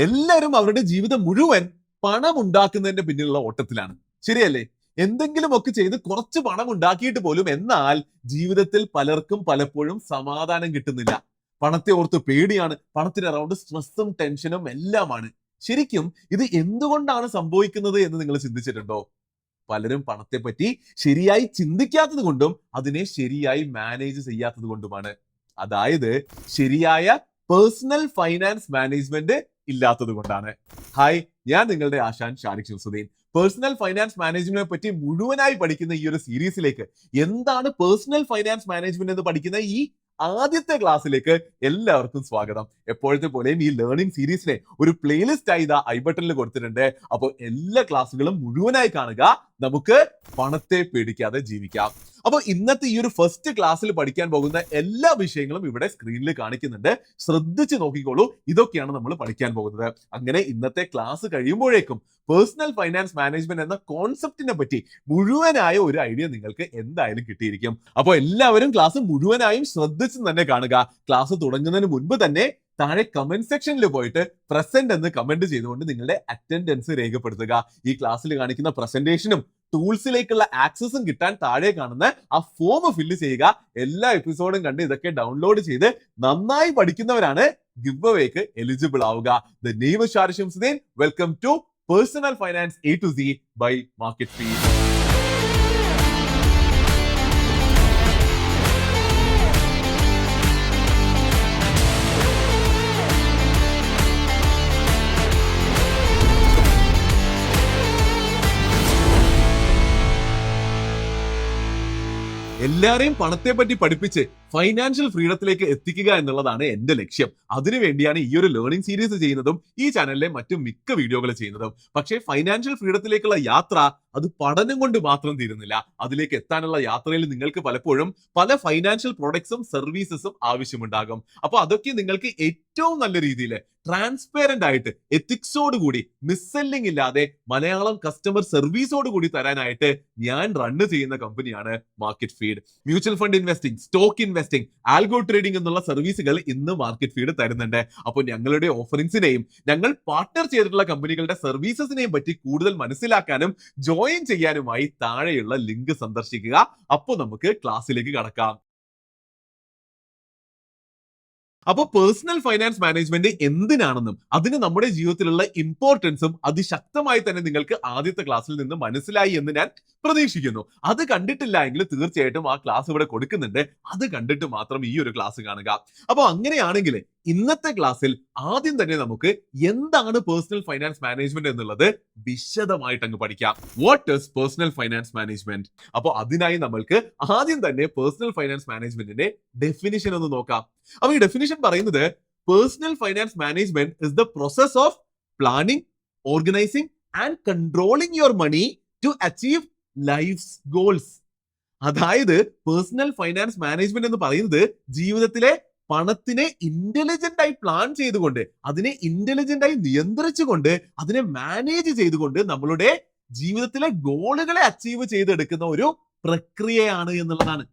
എല്ലാവരും അവരുടെ ജീവിതം മുഴുവൻ പണം ഉണ്ടാക്കുന്നതിന്റെ പിന്നിലുള്ള ഓട്ടത്തിലാണ്. ശരിയല്ലേ? എന്തെങ്കിലുമൊക്കെ ചെയ്ത് കുറച്ച് പണം ഉണ്ടാക്കിയിട്ട് പോലും എന്നാൽ ജീവിതത്തിൽ പലർക്കും പലപ്പോഴും സമാധാനം കിട്ടുന്നില്ല. പണത്തെ ഓർത്ത് പേടിയാണ്, പണത്തിന് അറൗണ്ട് സ്ട്രെസ്സും ടെൻഷനും എല്ലാമാണ്. ശരിക്കും ഇത് എന്തുകൊണ്ടാണ് സംഭവിക്കുന്നത് എന്ന് നിങ്ങൾ ചിന്തിച്ചിട്ടുണ്ടോ? പലരും പണത്തെ പറ്റി ശരിയായി ചിന്തിക്കാത്തത് കൊണ്ടും അതിനെ ശരിയായി മാനേജ് ചെയ്യാത്തത് കൊണ്ടുമാണ്. അതായത് ശരിയായ പേഴ്സണൽ ഫൈനാൻസ് മാനേജ്മെന്റ് ഇല്ലാത്തത് കൊണ്ടാണ്. ഹായ്, ഞാൻ നിങ്ങളുടെ ആശാൻ ഷാരിഖ് ഷംസുദ്ദീൻ. പേഴ്സണൽ ഫൈനാൻസ് മാനേജ്മെന്റിനെ പറ്റി മുഴുവനായി പഠിക്കുന്ന ഈ ഒരു സീരീസിലേക്ക്, എന്താണ് പേഴ്സണൽ ഫൈനാൻസ് മാനേജ്മെന്റ് എന്ന് പഠിക്കുന്ന ഈ ആദ്യത്തെ ക്ലാസ്സിലേക്ക് എല്ലാവർക്കും സ്വാഗതം. എപ്പോഴത്തെ പോലെയും ഈ ലേണിംഗ് സീരീസിനെ ഒരു പ്ലേലിസ്റ്റ് ആയി ഇതാ ഐ ബട്ടണിൽ കൊടുത്തിട്ടുണ്ട്. അപ്പോൾ എല്ലാ ക്ലാസ്സുകളും മുഴുവനായി കാണുക. നമുക്ക് പണത്തെ പേടിക്കാതെ ജീവിക്കാം. അപ്പോൾ ഇന്നത്തെ ഈ ഒരു ഫസ്റ്റ് ക്ലാസ്സിൽ പഠിക്കാൻ പോകുന്ന എല്ലാ വിഷയങ്ങളും ഇവിടെ സ്ക്രീനിൽ കാണിക്കുന്നുണ്ട്. ശ്രദ്ധിച്ച് നോക്കിക്കോളൂ. ഇതൊക്കെയാണ് നമ്മൾ പഠിക്കാൻ പോകുന്നത്. അങ്ങനെ ഇന്നത്തെ ക്ലാസ് കഴിയുമ്പോഴേക്കും പേഴ്സണൽ ഫൈനാൻസ് മാനേജ്മെന്റ് എന്ന കോൺസെപ്റ്റിനെ പറ്റി മുഴുവനായ ഒരു ഐഡിയ നിങ്ങൾക്ക് എന്തായാലും കിട്ടിയിരിക്കും. അപ്പോൾ എല്ലാവരും ക്ലാസ് മുഴുവനായും ശ്രദ്ധിച്ച് തന്നെ കാണുക. ക്ലാസ് തുടങ്ങുന്നതിന് മുൻപ് തന്നെ താഴെ കമന്റ് സെക്ഷനിൽ പോയിട്ട് പ്രസന്റ് എന്ന് കമന്റ് ചെയ്തുകൊണ്ട് നിങ്ങളുടെ അറ്റൻഡൻസ് രേഖപ്പെടുത്തുക. ഈ ക്ലാസ്സിൽ കാണിക്കുന്ന പ്രസന്റേഷനും ടൂൾസിലേക്കുള്ള ആക്സസും കിട്ടാൻ താഴെ കാണുന്ന ആ ഫോം ഫില്ല് ചെയ്യുക. എല്ലാ എപ്പിസോഡും കണ്ട് ഇതൊക്കെ ഡൗൺലോഡ് ചെയ്ത് നന്നായി പഠിക്കുന്നവരാണ് ഗിവ് അവേക്ക് എലിജിബിൾ ആവുക. The name is Shariq Shamsuddeen. Welcome to personal finance A to Z by Market Feed. എല്ലാരെയും പണത്തെ പറ്റി പഠിപ്പിച്ച് ഫൈനാൻഷ്യൽ ഫ്രീഡത്തിലേക്ക് എത്തിക്കുക എന്നുള്ളതാണ് എന്റെ ലക്ഷ്യം. അതിനുവേണ്ടിയാണ് ഈ ഒരു ലേണിംഗ് സീരീസ് ചെയ്യുന്നതും ഈ ചാനലിലെ മറ്റു മിക്ക വീഡിയോകൾ ചെയ്യുന്നതും. പക്ഷേ ഫൈനാൻഷ്യൽ ഫ്രീഡത്തിലേക്കുള്ള യാത്ര അത് പഠനം കൊണ്ട് മാത്രം തീരുന്നില്ല. അതിലേക്ക് എത്താനുള്ള യാത്രയിൽ നിങ്ങൾക്ക് പലപ്പോഴും പല ഫൈനാൻഷ്യൽ പ്രൊഡക്ട്സും സർവീസസും ആവശ്യമുണ്ടാകും. അപ്പോൾ അതൊക്കെ നിങ്ങൾക്ക് ഏറ്റവും നല്ല രീതിയിൽ ട്രാൻസ്പെറന്റ് ആയിട്ട് എത്തിക്സോട് കൂടി മിസ്സെല്ലിംഗ് ഇല്ലാതെ മലയാളം കസ്റ്റമർ സർവീസോട് കൂടി തരാനായിട്ട് ഞാൻ റണ്ണ് ചെയ്യുന്ന കമ്പനിയാണ് market feed. Mutual fund investing, stock investing, algo trading എന്നുള്ള സർവീസുകൾ ഇന്ന് മാർക്കറ്റ് ഫീഡ് തരുന്നുണ്ട്. അപ്പോൾ ഞങ്ങളുടെ ഓഫറിംഗ്സിനെയും ഞങ്ങൾ പാർട്ണർ ചെയ്തിട്ടുള്ള കമ്പനികളുടെ സർവീസസിനെയും പറ്റി കൂടുതൽ മനസ്സിലാക്കാനും ജോയിൻ ചെയ്യാനുമായി താഴെയുള്ള ലിങ്ക് സന്ദർശിക്കുക. അപ്പോൾ നമുക്ക് ക്ലാസ്സിലേക്ക് കടക്കാം. അപ്പോൾ പേഴ്സണൽ ഫൈനാൻസ് മാനേജ്മെന്റ് എന്തിനാണെന്നും അതിന് നമ്മുടെ ജീവിതത്തിലുള്ള ഇമ്പോർട്ടൻസും അതിശക്തമായി തന്നെ നിങ്ങൾക്ക് ആദ്യത്തെ ക്ലാസ്സിൽ നിന്ന് മനസ്സിലായി എന്ന് ഞാൻ പ്രതീക്ഷിക്കുന്നു. അത് കണ്ടിട്ടില്ല എങ്കിൽ തീർച്ചയായിട്ടും ആ ക്ലാസ് ഇവിടെ കൊടുക്കുന്നുണ്ട്. അത് കണ്ടിട്ട് മാത്രം ഈ ഒരു ക്ലാസ് കാണുക. അപ്പോൾ അങ്ങനെയാണെങ്കിൽ ഇന്നത്തെ ക്ലാസ്സിൽ ആദ്യം തന്നെ നമുക്ക് എന്താണ് പേഴ്സണൽ ഫൈനാൻസ് മാനേജ്മെന്റ് എന്നുള്ളത് വിശദമായിട്ട് അങ്ങ് പഠിക്കാം. What is personal finance management? അപ്പോൾ അതിനായി നമ്മൾക്ക് ആദ്യം തന്നെ പേഴ്സണൽ ഫൈനാൻസ് മാനേജ്മെന്റിന്റെ ഡെഫിനിഷൻ ഒന്ന് നോക്കാം. അപ്പൊ ഈ ഡെഫിനിഷൻ പറയുന്നത് personal finance management is the process of planning, organizing and controlling your money to achieve life's goals. അതായത് പേഴ്സണൽ ഫൈനാൻസ് മാനേജ്മെന്റ് എന്ന് പറയുന്നത് ജീവിതത്തിലെ പണത്തിനെ ഇന്റലിജന്റ് ആയി പ്ലാൻ ചെയ്തുകൊണ്ട്, അതിനെ ഇന്റലിജന്റ് ആയി നിയന്ത്രിച്ചുകൊണ്ട്, അതിനെ മാനേജ് ചെയ്തുകൊണ്ട് നമ്മളുടെ ജീവിതത്തിലെ ഗോളുകളെ അച്ചീവ് ചെയ്തെടുക്കുന്ന ഒരു പ്രക്രിയയാണ് എന്നുള്ളതാണ്.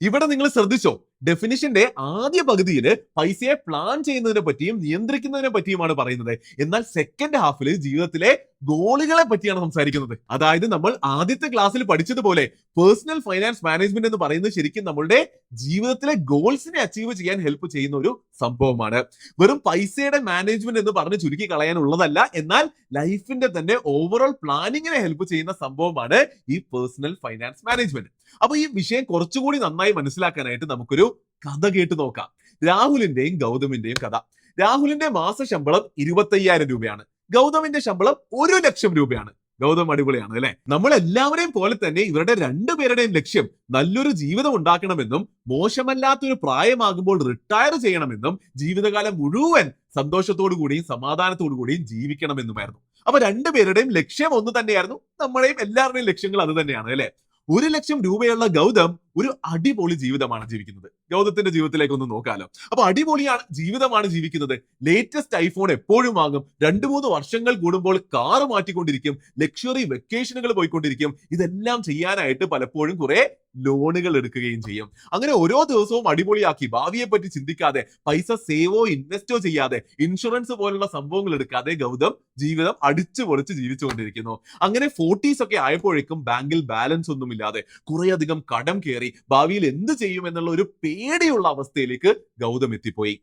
ഇവിടെ നിങ്ങൾ ശ്രദ്ധിച്ചോ, ഡെഫിനിഷന്റെ ആദ്യ പകുതിയിൽ പൈസയെ പ്ലാൻ ചെയ്യുന്നതിനെ പറ്റിയും നിയന്ത്രിക്കുന്നതിനെ പറ്റിയുമാണ് പറയുന്നത്. എന്നാൽ സെക്കൻഡ് ഹാഫിൽ ജീവിതത്തിലെ ഗോളുകളെ പറ്റിയാണ് സംസാരിക്കുന്നത്. അതായത് നമ്മൾ ആദ്യത്തെ ക്ലാസ്സിൽ പഠിച്ചതുപോലെ പേഴ്സണൽ ഫൈനാൻസ് മാനേജ്മെന്റ് എന്ന് പറയുന്നത് ശരിക്കും നമ്മളുടെ ജീവിതത്തിലെ ഗോൾസിനെ അച്ചീവ് ചെയ്യാൻ ഹെൽപ്പ് ചെയ്യുന്ന ഒരു സംഭവമാണ്. വെറും പൈസയുടെ മാനേജ്മെന്റ് എന്ന് പറഞ്ഞ് ചുരുക്കി കളയാനുള്ളതല്ല, എന്നാൽ ലൈഫിന്റെ തന്നെ ഓവറോൾ പ്ലാനിങ്ങിനെ ഹെൽപ്പ് ചെയ്യുന്ന സംഭവമാണ് ഈ പേഴ്സണൽ ഫൈനാൻസ് മാനേജ്മെന്റ്. അപ്പൊ ഈ വിഷയം കുറച്ചുകൂടി നന്നായി മനസ്സിലാക്കാനായിട്ട് നമുക്കൊരു കഥ കേട്ട് നോക്കാം. രാഹുലിന്റെയും ഗൗതമിന്റെയും കഥ. രാഹുലിന്റെ മാസ ശമ്പളം 25,000 രൂപയാണ്. ഗൗതമിന്റെ ശമ്പളം 1,00,000 രൂപയാണ്. ഗൗതം അടിപൊളിയാണ് അല്ലെ? നമ്മൾ എല്ലാവരെയും പോലെ തന്നെ ഇവരുടെ രണ്ടുപേരുടെയും ലക്ഷ്യം നല്ലൊരു ജീവിതം ഉണ്ടാക്കണമെന്നും മോശമല്ലാത്തൊരു പ്രായമാകുമ്പോൾ റിട്ടയർ ചെയ്യണമെന്നും ജീവിതകാലം മുഴുവൻ സന്തോഷത്തോടു കൂടിയും സമാധാനത്തോടു കൂടിയും ജീവിക്കണമെന്നുമായിരുന്നു. അപ്പൊ രണ്ടുപേരുടെയും ലക്ഷ്യം ഒന്ന് തന്നെയായിരുന്നു. നമ്മുടെയും എല്ലാവരുടെയും ലക്ഷ്യങ്ങൾ അത് തന്നെയാണ് അല്ലെ? 1,00,000 രൂപയുള്ള ഗൗതം ഒരു അടിപൊളി ജീവിതമാണ് ജീവിക്കുന്നത്. ഗൗതത്തിന്റെ ജീവിതത്തിലേക്ക് ഒന്ന് നോക്കാലോ. അപ്പൊ അടിപൊളിയാണ് ജീവിതമാണ് ജീവിക്കുന്നത്. ലേറ്റസ്റ്റ് ഐഫോൺ എപ്പോഴും വാങ്ങും, 2-3 വർഷങ്ങൾ കൂടുമ്പോൾ കാറ് മാറ്റിക്കൊണ്ടിരിക്കും, ലക്ഷറി വെക്കേഷനുകൾ പോയിക്കൊണ്ടിരിക്കും. ഇതെല്ലാം ചെയ്യാനായിട്ട് പലപ്പോഴും കുറെ ലോണുകൾ എടുക്കുകയും ചെയ്യും. അങ്ങനെ ഓരോ ദിവസവും അടിപൊളിയാക്കി ഭാവിയെ പറ്റി ചിന്തിക്കാതെ, പൈസ സേവോ ഇൻവെസ്റ്റോ ചെയ്യാതെ, ഇൻഷുറൻസ് പോലുള്ള സംഭവങ്ങൾ എടുക്കാതെ ഗൗതം ജീവിതം അടിച്ചു പൊളിച്ച് ജീവിച്ചുകൊണ്ടിരിക്കുന്നു. അങ്ങനെ 40s ഒക്കെ ആയപ്പോഴേക്കും ബാങ്കിൽ ബാലൻസ് ഒന്നുമില്ലാതെ കുറേയധികം കടം കയറി ഭാവിയിൽ എന്ത് ചെയ്യും എന്നുള്ള ഒരു പേടിയുള്ള അവസ്ഥയിലേക്ക് ഗൗതം എത്തിപ്പോയി.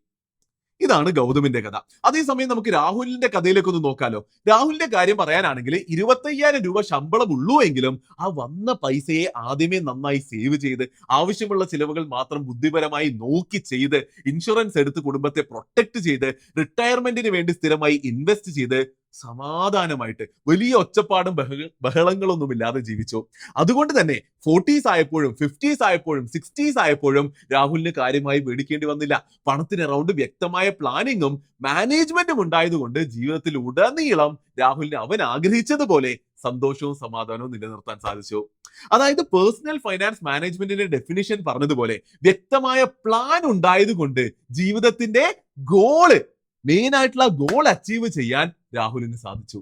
ഇതാണ് ഗൗതമിന്റെ കഥ. അതേസമയം നമുക്ക് രാഹുലിന്റെ കഥയിലേക്ക് ഒന്ന് നോക്കാലോ. രാഹുലിന്റെ കാര്യം പറയാനാണെങ്കിൽ 25,000 രൂപ ശമ്പളം ഉള്ളൂ എങ്കിലും ആ വന്ന പൈസയെ ആദ്യമേ നന്നായി സേവ് ചെയ്ത് ആവശ്യമുള്ള ചിലവുകൾ മാത്രം ബുദ്ധിപരമായി നോക്കി ചെയ്ത്, ഇൻഷുറൻസ് എടുത്ത് കുടുംബത്തെ പ്രൊട്ടക്ട് ചെയ്ത്, റിട്ടയർമെന്റിന് വേണ്ടി സ്ഥിരമായി ഇൻവെസ്റ്റ് ചെയ്ത് സമാധാനമായിട്ട് വലിയ ഒച്ചപ്പാടും ബഹളങ്ങളൊന്നുമില്ലാതെ ജീവിച്ചു. അതുകൊണ്ട് തന്നെ 40s ആയപ്പോഴും 50s ആയപ്പോഴും 60s ആയപ്പോഴും രാഹുലിന് കാര്യമായി പേടിക്കേണ്ടി വന്നില്ല. പണത്തിന് അറൗണ്ട് വ്യക്തമായ പ്ലാനിങ്ങും മാനേജ്മെന്റും ഉണ്ടായതുകൊണ്ട് ജീവിതത്തിൽ ഉടനീളം രാഹുലിന് അവൻ ആഗ്രഹിച്ചതുപോലെ സന്തോഷവും സമാധാനവും നിലനിർത്താൻ സാധിച്ചു. അതായത് പേഴ്സണൽ ഫൈനാൻസ് മാനേജ്മെന്റിന്റെ ഡെഫിനിഷൻ പറഞ്ഞതുപോലെ വ്യക്തമായ പ്ലാൻ ഉണ്ടായതുകൊണ്ട് ജീവിതത്തിന്റെ മെയിൻ ആയിട്ടുള്ള ഗോൾ അച്ചീവ് ചെയ്യാൻ രാഹുലിന് സാധിച്ചു.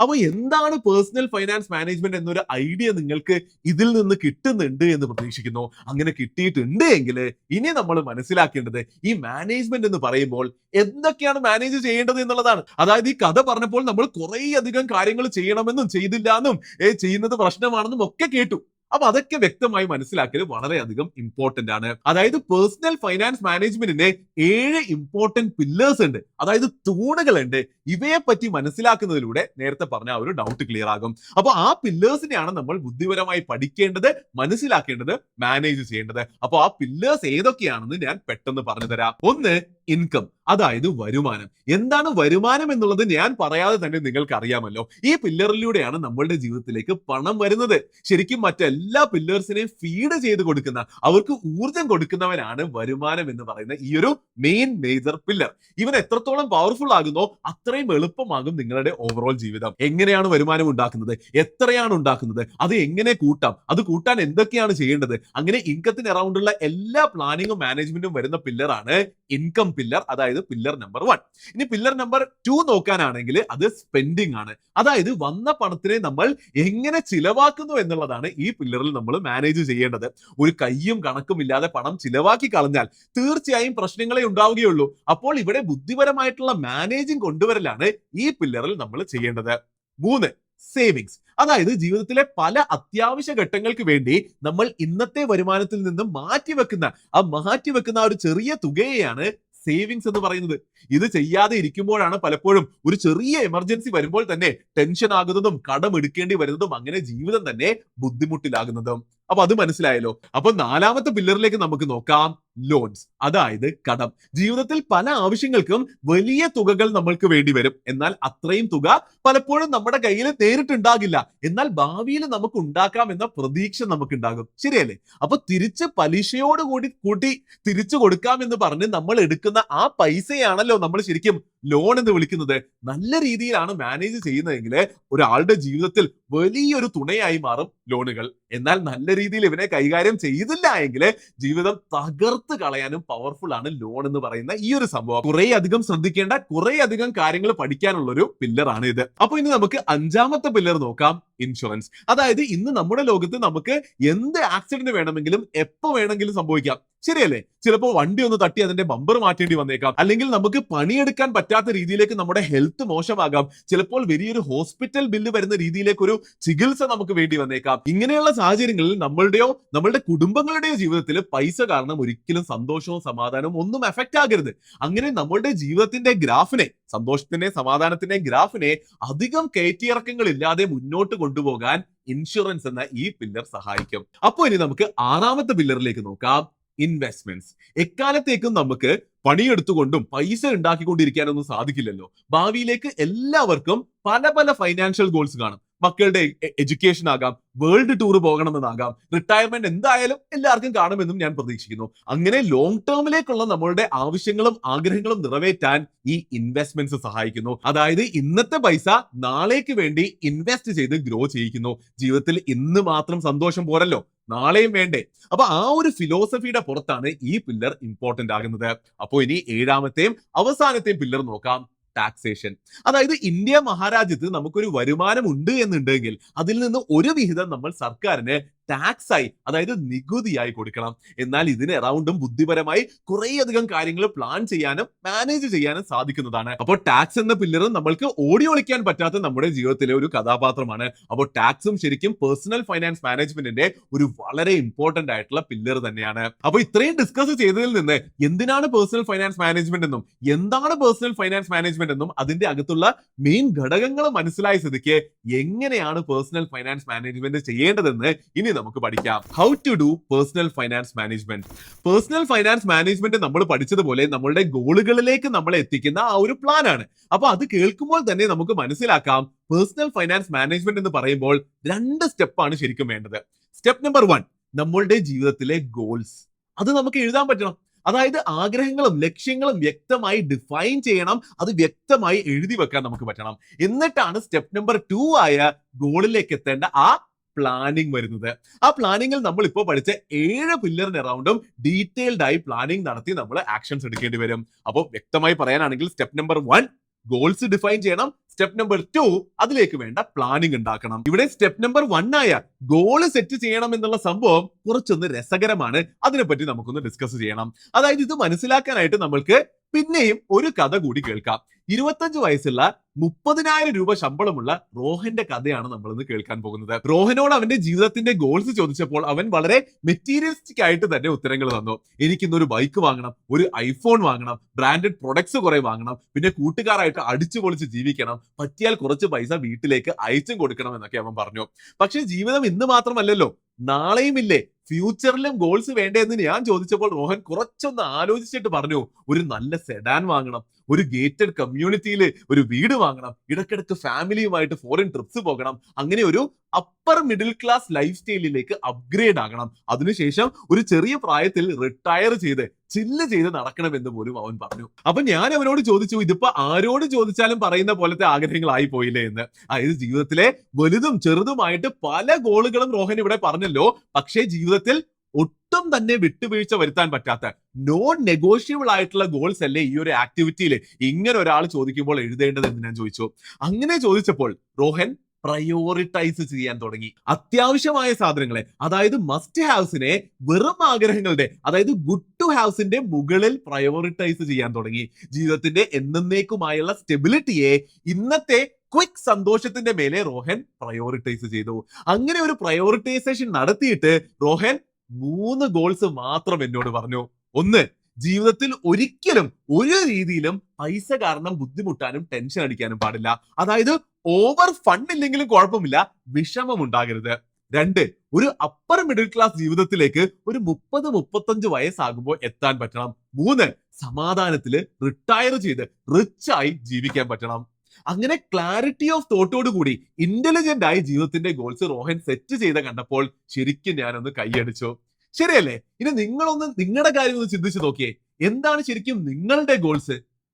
അപ്പൊ എന്താണ് പേഴ്സണൽ ഫൈനാൻസ് മാനേജ്മെന്റ് എന്നൊരു ഐഡിയ നിങ്ങൾക്ക് ഇതിൽ നിന്ന് കിട്ടുന്നുണ്ട് എന്ന് പ്രതീക്ഷിക്കുന്നു. അങ്ങനെ കിട്ടിയിട്ടുണ്ട് എങ്കിൽ ഇനി നമ്മൾ മനസ്സിലാക്കേണ്ടത് ഈ മാനേജ്മെന്റ് എന്ന് പറയുമ്പോൾ എന്തൊക്കെയാണ് മാനേജ് ചെയ്യേണ്ടത് എന്നുള്ളതാണ്. അതായത് ഈ കഥ പറഞ്ഞപ്പോൾ നമ്മൾ കുറേ അധികം കാര്യങ്ങൾ ചെയ്യണമെന്നും ചെയ്തില്ല എന്നും ചെയ്യുന്നത് പ്രശ്നമാണെന്നും ഒക്കെ കേട്ടു. അപ്പൊ അതൊക്കെ വ്യക്തമായി മനസ്സിലാക്കൽ വളരെയധികം ഇമ്പോർട്ടന്റ് ആണ്. അതായത് പേഴ്സണൽ ഫൈനാൻസ് മാനേജ്മെന്റിന് 7 ഇമ്പോർട്ടന്റ് പില്ലേഴ്സ് ഉണ്ട്, അതായത് തൂണുകളുണ്ട്. ഇവയെ പറ്റി മനസ്സിലാക്കുന്നതിലൂടെ നേരത്തെ പറഞ്ഞ ആ ഒരു ഡൗട്ട് ക്ലിയർ ആകും. അപ്പൊ ആ പില്ലേഴ്സിനെയാണ് നമ്മൾ ബുദ്ധിപരമായി പഠിക്കേണ്ടത്, മനസ്സിലാക്കേണ്ടത്, മാനേജ് ചെയ്യേണ്ടത്. അപ്പൊ ആ പില്ലേഴ്സ് ഏതൊക്കെയാണെന്ന് ഞാൻ പെട്ടെന്ന് പറഞ്ഞു തരാം. ഒന്ന്, ഇൻകം, അതായത് വരുമാനം. എന്താണ് വരുമാനം എന്നുള്ളത് ഞാൻ പറയാതെ തന്നെ നിങ്ങൾക്ക് അറിയാമല്ലോ. ഈ പില്ലറിലൂടെയാണ് നമ്മളുടെ ജീവിതത്തിലേക്ക് പണം വരുന്നത്. ശരിക്കും മറ്റെല്ലാ പില്ലേഴ്സിനെയും ഫീഡ് ചെയ്ത് കൊടുക്കുന്ന, അവർക്ക് ഊർജം കൊടുക്കുന്നവനാണ് വരുമാനം എന്ന് പറയുന്ന ഈ ഒരു മെയിൻ മേജർ പില്ലർ. ഇവൻ എത്രത്തോളം പവർഫുൾ ആകുന്നോ അത്രയും എളുപ്പമാകും നിങ്ങളുടെ ഓവറോൾ ജീവിതം. എങ്ങനെയാണ് വരുമാനം ഉണ്ടാക്കുന്നത്, എത്രയാണ് ഉണ്ടാക്കുന്നത്, അത് എങ്ങനെ കൂട്ടാം, അത് കൂട്ടാൻ എന്തൊക്കെയാണ് ചെയ്യേണ്ടത്, അങ്ങനെ ഇൻകത്തിന് അറൗണ്ടുള്ള എല്ലാ പ്ലാനിങ്ങും മാനേജ്മെന്റും വരുന്ന പില്ലറാണ് ഇൻകം പില്ലർ, അതായത് പില്ലർ നമ്പർ 1. ഇനി പില്ലർ നമ്പർ 2 നോക്കാനാണെങ്കിൽ അത് സ്പെൻഡിങ് ആണ്. അതായത് വന്ന പണത്തിനെ നമ്മൾ എങ്ങനെ ചിലവാക്കുന്നു എന്നുള്ളതാണ് ഈ പില്ലറിൽ നമ്മൾ മാനേജ് ചെയ്യേണ്ടത്. ഒരു കയ്യും കണക്കും ഇല്ലാതെ പണം ചിലവാക്കി കളഞ്ഞാൽ തീർച്ചയായും പ്രശ്നങ്ങളെ ഉണ്ടാവുകയുള്ളൂ. അപ്പോൾ ഇവിടെ ബുദ്ധിപരമായിട്ടുള്ള മാനേജിങ് കൊണ്ടുവരലാണ് ഈ പില്ലറിൽ നമ്മൾ ചെയ്യേണ്ടത്. 3, സേവിങ്സ്. അതായത് ജീവിതത്തിലെ പല അത്യാവശ്യ ഘട്ടങ്ങൾക്ക് വേണ്ടി നമ്മൾ ഇന്നത്തെ വരുമാനത്തിൽ നിന്ന് മാറ്റിവെക്കുന്ന ആ ഒരു ചെറിയ തുകയെയാണ് സേവിങ്സ് എന്ന് പറയുന്നത്. ഇത് ചെയ്യാതെ ഇരിക്കുമ്പോഴാണ് പലപ്പോഴും ഒരു ചെറിയ എമർജൻസി വരുമ്പോൾ തന്നെ ടെൻഷൻ ആകുന്നതും കടം എടുക്കേണ്ടി വരുന്നതും അങ്ങനെ ജീവിതം തന്നെ ബുദ്ധിമുട്ടിലാകുന്നതും. അപ്പൊ അത് മനസ്സിലായല്ലോ. അപ്പൊ 4ാമത്തെ പില്ലറിലേക്ക് നമുക്ക് നോക്കാം, ലോൺസ്, അതായത് കടം. ജീവിതത്തിൽ പല ആവശ്യങ്ങൾക്കും വലിയ തുകകൾ നമ്മൾക്ക് വേണ്ടി വരും. എന്നാൽ അത്രയും തുക പലപ്പോഴും നമ്മുടെ കയ്യിൽ നേരിട്ടുണ്ടാകില്ല. എന്നാൽ ഭാവിയിൽ നമുക്ക് ഉണ്ടാക്കാം എന്ന പ്രതീക്ഷ നമുക്ക് ഉണ്ടാകും. ശരിയല്ലേ? അപ്പൊ തിരിച്ച് പലിശയോട് കൂട്ടി തിരിച്ചു കൊടുക്കാം എന്ന് പറഞ്ഞ് നമ്മൾ എടുക്കുന്ന ആ പൈസയാണല്ലോ നമ്മൾ ശരിക്കും ലോൺ എന്ന് വിളിക്കുന്നത്. നല്ല രീതിയിലാണ് മാനേജ് ചെയ്യുന്നതെങ്കിൽ ഒരാളുടെ ജീവിതത്തിൽ വലിയൊരു തുണയായി മാറും ലോണുകൾ. എന്നാൽ നല്ല രീതിയിൽ ഇവനെ കൈകാര്യം ചെയ്തില്ല എങ്കിൽ ജീവിതം തകർത്ത് കളയാനും പവർഫുൾ ആണ് ലോൺ എന്ന് പറയുന്ന ഈ ഒരു സംഭവം. കുറെ അധികം ശ്രദ്ധിക്കേണ്ട, കുറെ അധികം കാര്യങ്ങൾ പഠിക്കാനുള്ള ഒരു പില്ലറാണ് ഇത്. അപ്പൊ ഇനി നമുക്ക് 5ാമത്തെ പില്ലർ നോക്കാം, ഇൻഷുറൻസ്. അതായത് ഇന്ന് നമ്മുടെ ലോകത്ത് നമുക്ക് എന്ത് ആക്സിഡന്റ് വേണമെങ്കിലും എപ്പോ വേണമെങ്കിലും സംഭവിക്കാം. ശരിയല്ലേ? ചിലപ്പോൾ വണ്ടി ഒന്ന് തട്ടി അതിന്റെ ബമ്പർ മാറ്റേണ്ടി വന്നേക്കാം, അല്ലെങ്കിൽ നമുക്ക് പണിയെടുക്കാൻ പറ്റാത്ത രീതിയിലേക്ക് നമ്മുടെ ഹെൽത്ത് മോശമാകാം, ചിലപ്പോൾ വലിയൊരു ഹോസ്പിറ്റൽ ബില്ല് വരുന്ന രീതിയിലേക്ക് ഒരു ചികിത്സ നമുക്ക് വേണ്ടി വന്നേക്കാം. ഇങ്ങനെയുള്ള സാഹചര്യങ്ങളിൽ നമ്മളുടെ കുടുംബങ്ങളുടെയോ ജീവിതത്തിൽ പൈസ കാരണം ഒരിക്കലും സന്തോഷവും സമാധാനവും ഒന്നും എഫക്റ്റ് ആകരുത്. അങ്ങനെ നമ്മളുടെ ജീവിതത്തിന്റെ ഗ്രാഫിനെ, സന്തോഷത്തിന്റെ സമാധാനത്തിന്റെ ഗ്രാഫിനെ അധികം കയറ്റിയിറക്കങ്ങൾ ഇല്ലാതെ മുന്നോട്ട് കൊണ്ടുപോകാൻ ഇൻഷുറൻസ് എന്ന ഈ പില്ലർ സഹായിക്കും. അപ്പോൾ ഇനി നമുക്ക് 6ാമത്തെ പില്ലറിലേക്ക് നോക്കാം, ഇൻവെസ്റ്റ്മെന്റ്സ്. എക്കാലത്തേക്കും നമുക്ക് പണിയെടുത്തുകൊണ്ടും പൈസ ഉണ്ടാക്കിക്കൊണ്ടിരിക്കാനൊന്നും സാധിക്കില്ലല്ലോ. ഭാവിയിലേക്ക് എല്ലാവർക്കും പല ഫൈനാൻഷ്യൽ ഗോൾസ് കാണും. മക്കളുടെ എഡ്യൂക്കേഷൻ ആകാം, വേൾഡ് ടൂർ പോകണമെന്നാകാം, റിട്ടയർമെന്റ് എന്തായാലും എല്ലാവർക്കും കാണുമെന്നും ഞാൻ പ്രതീക്ഷിക്കുന്നു. അങ്ങനെ ലോങ് ടേമിലേക്കുള്ള നമ്മളുടെ ആവശ്യങ്ങളും ആഗ്രഹങ്ങളും നിറവേറ്റാൻ ഈ ഇൻവെസ്റ്റ്മെന്റ്സ് സഹായിക്കുന്നു. അതായത് ഇന്നത്തെ പൈസ നാളേക്ക് വേണ്ടി ഇൻവെസ്റ്റ് ചെയ്ത് ഗ്രോ ചെയ്യിക്കുന്നു. ജീവിതത്തിൽ ഇന്ന് മാത്രം സന്തോഷം പോരല്ലോ, നാളെയും വേണ്ടേ? അപ്പൊ ആ ഒരു ഫിലോസഫിയുടെ പുറത്താണ് ഈ പില്ലർ ഇമ്പോർട്ടന്റ് ആകുന്നത്. അപ്പോൾ ഇനി ഏഴാമത്തെയും അവസാനത്തെയും പില്ലർ നോക്കാം, ടാക്സേഷൻ. അതായത് ഇന്ത്യ മഹാരാജ്യത്ത് നമുക്കൊരു വരുമാനം ഉണ്ട് എന്നുണ്ടെങ്കിൽ അതിൽ നിന്ന് ഒരു വിഹിതം നമ്മൾ സർക്കാരിന് ടാക്സ് ആയി, അതായത് നികുതിയായി കൊടുക്കണം. എന്നാൽ ഇതിന് അറൗണ്ടും ബുദ്ധിപരമായി കുറേയധികം കാര്യങ്ങൾ പ്ലാൻ ചെയ്യാനും മാനേജ് ചെയ്യാനും സാധിക്കുന്നതാണ്. അപ്പോൾ ടാക്സ് എന്ന പില്ലർ നമ്മൾക്ക് ഓടി ഒളിക്കാൻ പറ്റാത്ത നമ്മുടെ ജീവിതത്തിലെ ഒരു കഥാപാത്രമാണ്. അപ്പോൾ ടാക്സും ശരിക്കും പേഴ്സണൽ ഫൈനാൻസ് മാനേജ്മെന്റിന്റെ ഒരു വളരെ ഇമ്പോർട്ടന്റ് ആയിട്ടുള്ള പില്ലർ തന്നെയാണ്. അപ്പോൾ ഇത്രയും ഡിസ്കസ് ചെയ്തതിൽ നിന്ന് എന്തിനാണ് പേഴ്സണൽ ഫൈനാൻസ് മാനേജ്മെന്റ് എന്നും എന്താണ് പേഴ്സണൽ ഫൈനാൻസ് മാനേജ്മെന്റ് എന്നും അതിന്റെ അകത്തുള്ള മെയിൻ ഘടകങ്ങൾ മനസ്സിലായ സ്ഥിതിക്ക് എങ്ങനെയാണ് പേഴ്സണൽ ഫൈനാൻസ് മാനേജ്മെന്റ് ചെയ്യേണ്ടതെന്ന് ഇനി നമുക്ക് പഠിക്കാം. How to do personal finance management. Personal finance management നമ്മൾ പഠിച്ചതുപോലെ നമ്മളുടെ ഗോളുകളിലേക്ക് നമ്മളെ എത്തിക്കുന്ന ആ ഒരു പ്ലാൻ ആണ്. അപ്പൊ അത് കേൾക്കുമ്പോൾ തന്നെ നമുക്ക് മനസ്സിലാക്കാം, പേഴ്സണൽ ഫൈനാൻസ് മാനേജ്മെന്റ് എന്ന് പറയുമ്പോൾ 2 സ്റ്റെപ്പാണ് ശരിക്കും വേണ്ടത്. സ്റ്റെപ്പ് നമ്പർ 1, നമ്മളുടെ ജീവിതത്തിലെ ഗോൾസ് അത് നമുക്ക് എഴുതാൻ പറ്റണം. അതായത് ആഗ്രഹങ്ങളും ലക്ഷ്യങ്ങളും വ്യക്തമായി ഡിഫൈൻ ചെയ്യണം, അത് വ്യക്തമായി എഴുതി വെക്കാൻ നമുക്ക് പറ്റണം. എന്നിട്ടാണ് സ്റ്റെപ്പ് നമ്പർ 2 ആയ ഗോളിലേക്ക് എത്തേണ്ട ആ പ്ലാനിങ് വരുന്നത്. ആ പ്ലാനിങ്ങിൽ നമ്മൾ ഇപ്പോൾ പഠിച്ച 7 പില്ലറിന് അറൗണ്ടും ഡീറ്റെയിൽഡ് ആയി പ്ലാനിങ് നടത്തി നമ്മൾ ആക്ഷൻസ് എടുക്കേണ്ടി വരും. അപ്പോൾ വ്യക്തമായി പറയാനാണെങ്കിൽ സ്റ്റെപ്പ് നമ്പർ 1 ഗോൾസ് ഡിഫൈൻ ചെയ്യണം, സ്റ്റെപ്പ് നമ്പർ 2 അതിലേക്ക് വേണ്ട പ്ലാനിങ് ഉണ്ടാക്കണം. ഇവിടെ സ്റ്റെപ്പ് നമ്പർ 1 ആയ ഗോള് സെറ്റ് ചെയ്യണം എന്നുള്ള സംഭവം കുറച്ചൊന്ന് രസകരമാണ്. അതിനെപ്പറ്റി നമുക്കൊന്ന് ഡിസ്കസ് ചെയ്യണം. അതായത് ഇത് മനസ്സിലാക്കാനായിട്ട് നമ്മൾക്ക് പിന്നെയും ഒരു കഥ കൂടി കേൾക്കാം. 25 വയസ്സുള്ള 30,000 രൂപ ശമ്പളമുള്ള റോഹന്റെ കഥയാണ് നമ്മൾ ഇന്ന് കേൾക്കാൻ പോകുന്നത്. റോഹനോട് അവന്റെ ജീവിതത്തിന്റെ ഗോൾസ് ചോദിച്ചപ്പോൾ അവൻ വളരെ മെറ്റീരിയലിസ്റ്റിക് ആയിട്ട് തന്നെ ഉത്തരങ്ങൾ തന്നു. എനിക്കിന്നൊരു ബൈക്ക് വാങ്ങണം, ഒരു ഐഫോൺ വാങ്ങണം, ബ്രാൻഡഡ് പ്രൊഡക്ട്സ് കുറെ വാങ്ങണം, പിന്നെ കൂട്ടുകാരായിട്ട് അടിച്ചു പൊളിച്ച് ജീവിക്കണം, പറ്റിയാൽ കുറച്ച് പൈസ വീട്ടിലേക്ക് അയച്ചും കൊടുക്കണം എന്നൊക്കെ അവൻ പറഞ്ഞു. പക്ഷെ ജീവിതം ഇന്ന് മാത്രമല്ലല്ലോ, നാളെയും ഇല്ലേ, ഫ്യൂച്ചറിലും ഗോൾസ് വേണ്ടേ എന്ന് ഞാൻ ചോദിച്ചപ്പോൾ റോഹൻ കുറച്ചൊന്ന് ആലോചിച്ചിട്ട് പറഞ്ഞു, ഒരു നല്ല സെഡാൻ വാങ്ങണം, ഒരു ഗേറ്റഡ് കമ്മ്യൂണിറ്റിയിൽ ഒരു വീട് വാങ്ങണം, ഇടയ്ക്കിടയ്ക്ക് ഫാമിലിയുമായിട്ട് ഫോറിൻ ട്രിപ്സ് പോകണം, അങ്ങനെ ഒരു അപ്പർ മിഡിൽ ക്ലാസ് ലൈഫ് സ്റ്റൈലിലേക്ക് അപ്ഗ്രേഡ് ആകണം, അതിനുശേഷം ഒരു ചെറിയ പ്രായത്തിൽ റിട്ടയർ ചെയ്ത് ചില്ല് ചെയ്ത് നടക്കണമെന്ന് പോലും അവൻ പറഞ്ഞു. അപ്പൊ ഞാൻ അവനോട് ചോദിച്ചു, ഇതിപ്പോ ആരോട് ചോദിച്ചാലും പറയുന്ന പോലത്തെ ആഗ്രഹങ്ങളായി പോയില്ലേ എന്ന്. അതായത് ജീവിതത്തിലെ വലുതും ചെറുതുമായിട്ട് പല ഗോളുകളും റോഹൻ ഇവിടെ പറഞ്ഞല്ലോ, പക്ഷേ ജീവിതത്തിൽ ഒട്ടും തന്നെ വിട്ടുവീഴ്ച വരുത്താൻ പറ്റാത്ത നോൺ നെഗോഷ്യബിൾ ആയിട്ടുള്ള ഗോൾസ് അല്ലേ ഈ ഒരു ആക്ടിവിറ്റിയിൽ ഇങ്ങനെ ഒരാൾ ചോദിക്കുമ്പോൾ എഴുതേണ്ടത് എന്ന് ഞാൻ ചോദിച്ചു. അങ്ങനെ ചോദിച്ചപ്പോൾ റോഹൻ പ്രയോറിറ്റൈസ് ചെയ്യാൻ തുടങ്ങി. അത്യാവശ്യമായ സാധനങ്ങളെ, അതായത് മസ്റ്റ് ഹാവ്സിനെ വെറും ആഗ്രഹങ്ങളുടെ, അതായത് ഗുഡ് ടു ഹാവ്സിന്റെ മുകളിൽ പ്രയോറിറ്റൈസ് ചെയ്യാൻ തുടങ്ങി. ജീവിതത്തിന്റെ എന്നേക്കുമായുള്ള സ്റ്റെബിലിറ്റിയെ ഇന്നത്തെ ക്വിക്ക് സന്തോഷത്തിന്റെ മേലെ റോഹൻ പ്രയോറിറ്റൈസ് ചെയ്തു. അങ്ങനെ ഒരു പ്രയോറിറ്റൈസേഷൻ നടത്തിയിട്ട് റോഹൻ 3 ഗോൾസ് മാത്രം എന്നോട് പറഞ്ഞു. 1, ജീവിതത്തിൽ ഒരിക്കലും ഒരു രീതിയിലും പൈസ കാരണം ബുദ്ധിമുട്ടാനും ടെൻഷൻ അടിക്കാനും പാടില്ല. അതായത് ഓവർ ഫണ്ട് ഇല്ലെങ്കിലും കുഴപ്പമില്ല, വിഷമം ഉണ്ടാകരുത്. 2, ഒരു അപ്പർ മിഡിൽ ക്ലാസ് ജീവിതത്തിലേക്ക് ഒരു 30-35 വയസ്സാകുമ്പോൾ എത്താൻ പറ്റണം. 3, സമാധാനത്തില് റിട്ടയർ ചെയ്ത് റിച്ച് ആയി ജീവിക്കാൻ പറ്റണം. അങ്ങനെ ക്ലാരിറ്റി ഓഫ് തോട്ടോട് കൂടി ഇന്റലിജന്റ് ആയി ജീവിതത്തിന്റെ ഗോൾസ് റോഹൻ സെറ്റ് ചെയ്ത കണ്ടപ്പോൾ ശരിക്കും ഞാനൊന്ന് കൈയടിച്ചു. ശരിയല്ലേ? ഇനി നിങ്ങളൊന്ന് നിങ്ങളുടെ കാര്യം ഒന്ന് ചിന്തിച്ചു നോക്കിയേ, എന്താണ് ശരിക്കും നിങ്ങളുടെ ഗോൾസ്?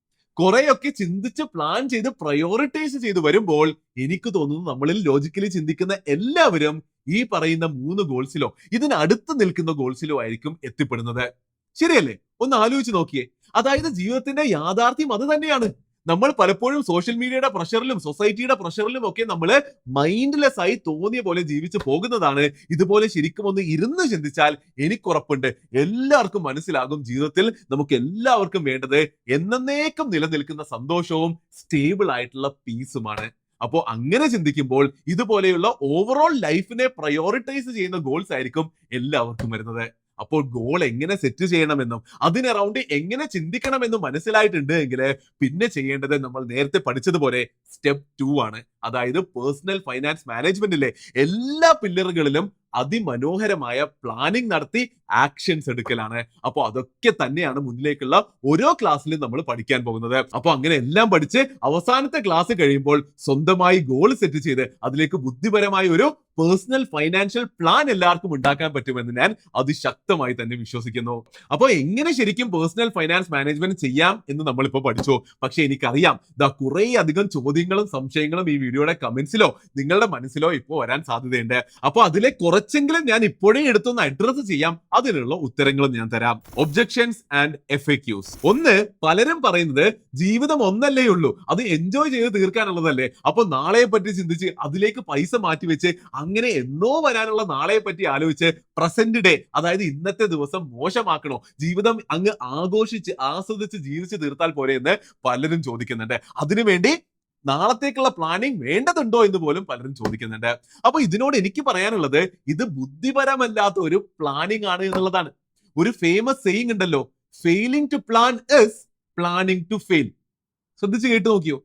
കുറെയൊക്കെ ചിന്തിച്ച് പ്ലാൻ ചെയ്ത് പ്രയോറിറ്റൈസ് ചെയ്ത് വരുമ്പോൾ എനിക്ക് തോന്നുന്നു നമ്മളിൽ ലോജിക്കലി ചിന്തിക്കുന്ന എല്ലാവരും ഈ പറയുന്ന 3 ഗോൾസിലോ ഇതിനടുത്ത് നിൽക്കുന്ന ഗോൾസിലോ ആയിരിക്കും എത്തിപ്പെടുന്നത്. ശരിയല്ലേ? ഒന്ന് ആലോചിച്ച് നോക്കിയേ. അതായത് ജീവിതത്തിന്റെ യാഥാർത്ഥ്യം അത് തന്നെയാണ്. നമ്മൾ പലപ്പോഴും സോഷ്യൽ മീഡിയയുടെ പ്രഷറിലും സൊസൈറ്റിയുടെ പ്രഷറിലും ഒക്കെ നമ്മൾ മൈൻഡ്ലെസ് ആയി തോന്നിയ പോലെ ജീവിച്ചു പോകുന്നതാണ്. ഇതുപോലെ ശരിക്കും ഒന്ന് ഇരുന്ന് ചിന്തിച്ചാൽ എനിക്കുറപ്പുണ്ട് എല്ലാവർക്കും മനസ്സിലാകും, ജീവിതത്തിൽ നമുക്ക് എല്ലാവർക്കും വേണ്ടത് എന്നേക്കും നിലനിൽക്കുന്ന സന്തോഷവും സ്റ്റേബിൾ ആയിട്ടുള്ള പീസുമാണ്. അപ്പോൾ അങ്ങനെ ചിന്തിക്കുമ്പോൾ ഇതുപോലെയുള്ള ഓവറോൾ ലൈഫിനെ പ്രയോറിറ്റൈസ് ചെയ്യുന്ന ഗോൾസ് ആയിരിക്കും എല്ലാവർക്കും വരുന്നത്. അപ്പോൾ ഗോൾ എങ്ങനെ സെറ്റ് ചെയ്യണമെന്നും അതിന് അറൗണ്ട് എങ്ങനെ ചിന്തിക്കണമെന്നും മനസ്സിലായിട്ടുണ്ട് എങ്കിൽ പിന്നെ ചെയ്യേണ്ടത് നമ്മൾ നേരത്തെ പഠിച്ചതുപോലെ സ്റ്റെപ്പ് 2 ആണ്. അതായത് പേഴ്സണൽ ഫൈനാൻസ് മാനേജ്മെന്റിലെ എല്ലാ പില്ലറുകളിലും അതിമനോഹരമായ പ്ലാനിംഗ് നടത്തി ആക്ഷൻസ് എടുക്കലാണ്. അപ്പോൾ അതൊക്കെ തന്നെയാണ് മുന്നിലേക്കുള്ള ഓരോ ക്ലാസ്സിലും നമ്മൾ പഠിക്കാൻ പോകുന്നത്. അപ്പോൾ അങ്ങനെ എല്ലാം പഠിച്ച് അവസാനത്തെ ക്ലാസ് കഴിയുമ്പോൾ സ്വന്തമായി ഗോൾ സെറ്റ് ചെയ്ത് അതിലേക്ക് ബുദ്ധിപരമായ ഒരു പേഴ്സണൽ ഫൈനാൻഷ്യൽ പ്ലാൻ എല്ലാവർക്കും ഉണ്ടാക്കാൻ പറ്റുമെന്ന് ഞാൻ അതിശക്തമായി തന്നെ വിശ്വസിക്കുന്നു. അപ്പോൾ എങ്ങനെ ശരിക്കും പേഴ്സണൽ ഫൈനാൻസ് മാനേജ്മെന്റ് ചെയ്യാം എന്ന് നമ്മളിപ്പോൾ പഠിച്ചു. പക്ഷെ എനിക്കറിയാം കുറേ അധികം ചോദ്യങ്ങളും സംശയങ്ങളും ഈ വീഡിയോയുടെ കമന്റ്സിലോ നിങ്ങളുടെ മനസ്സിലോ ഇപ്പോൾ വരാൻ സാധ്യതയുണ്ട്. അപ്പോൾ അതിലെ കുറച്ചെങ്കിലും ഞാൻ ഇപ്പോഴേ എടുത്തൊന്ന് അഡ്രസ് ചെയ്യാം. അതിനുള്ള ഉത്തരങ്ങളും ഞാൻ തരാം. Objections and FAQs. ഒന്ന്, പലരും പറയുന്നത് ജീവിതം ഒന്നല്ലേ ഉള്ളൂ, അത് എൻജോയ് ചെയ്ത് തീർക്കാനുള്ളതല്ലേ, അപ്പൊ നാളെയെ പറ്റി ചിന്തിച്ച് അതിലേക്ക് പൈസ മാറ്റിവെച്ച് അങ്ങനെ എന്നോ വരാനുള്ള നാളെയെ പറ്റി ആലോചിച്ച് പ്രസന്റ് ഡേ, അതായത് ഇന്നത്തെ ദിവസം മോശമാക്കണോ, ജീവിതം അങ്ങ് ആഘോഷിച്ച് ആസ്വദിച്ച് ജീവിച്ച് തീർത്താൽ പോരെ എന്ന് പലരും ചോദിക്കുന്നുണ്ട്. അതിനുവേണ്ടി നാളത്തേക്കുള്ള പ്ലാനിങ് വേണ്ടതുണ്ടോ എന്ന് പോലും പലരും ചോദിക്കുന്നുണ്ട്. അപ്പൊ ഇതിനോട് എനിക്ക് പറയാനുള്ളത്, ഇത് ബുദ്ധിപരമല്ലാത്ത ഒരു പ്ലാനിങ് ആണ് എന്നുള്ളതാണ്. ഒരു ഫേമസ് സെയിങ് ഉണ്ടല്ലോ, failing to plan is planning to fail. ശ്രദ്ധിച്ച് കേട്ട് നോക്കിയോ,